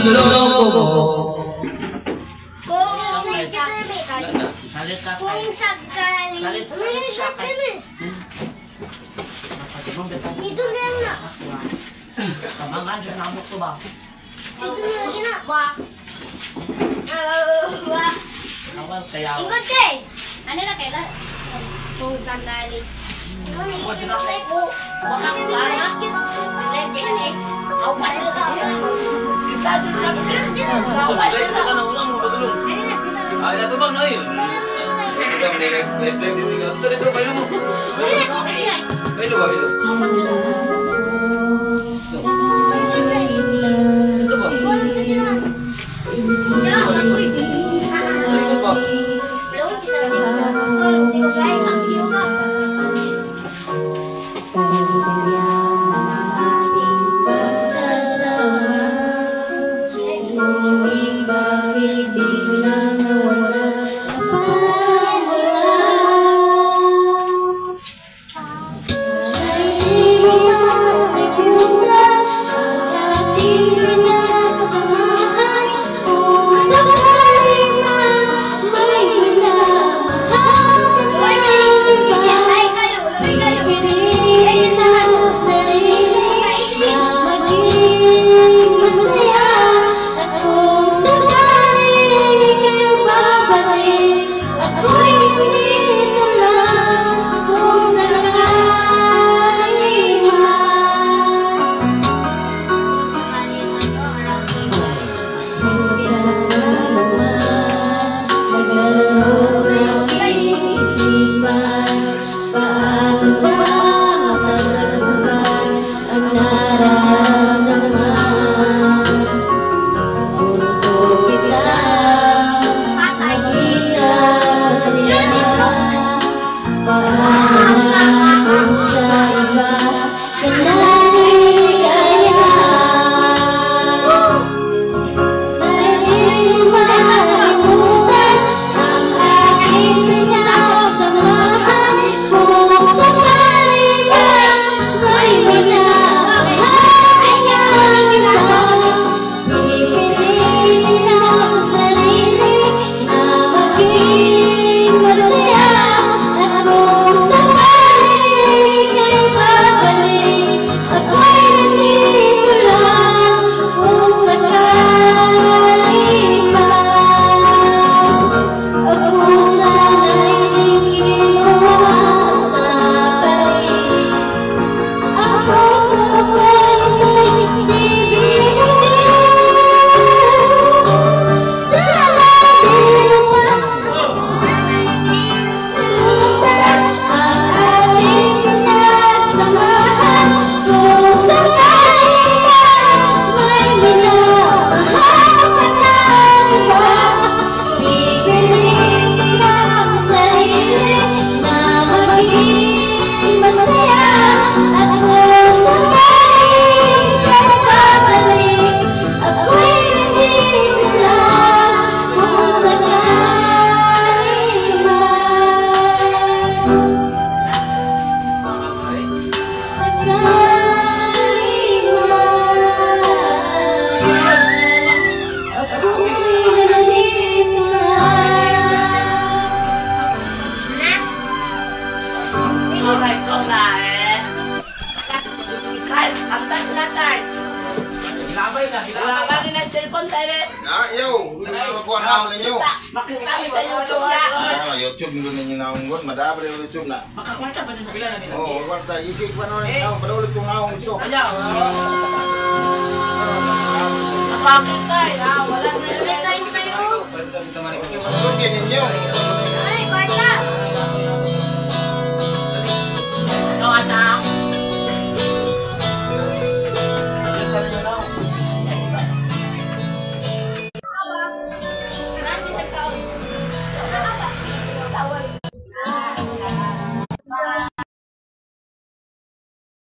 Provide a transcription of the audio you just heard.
niloloko mo. Kung sagkali. Dito na na. Kamangan dyan na mo ba? Dito na lagi na. Wah. Awal kaya. Ingot kay. Ano na kailan? Kung sandali. Wala na ko. Wala ko Wala. kaya. Live din eh. Aw pa rin na. Kita din na. Live na ka na ulang mo patulong. Ano na sila? Ay, nato bang na yun? Kita mo na live din nga. Ito, bailo mo. Bailo ba, bailo? Ito ba? Balikot ba? YouTube nyo ninyo naunggot, madabra yung YouTube na. Makakwarta ba nila? Bila na nila? Oo, kwarta. Ikik pa naman yung naung, padulog itong naung ito. Ayaw. Napakit tayo, wala na. Tayo tayo. Tugin ninyo.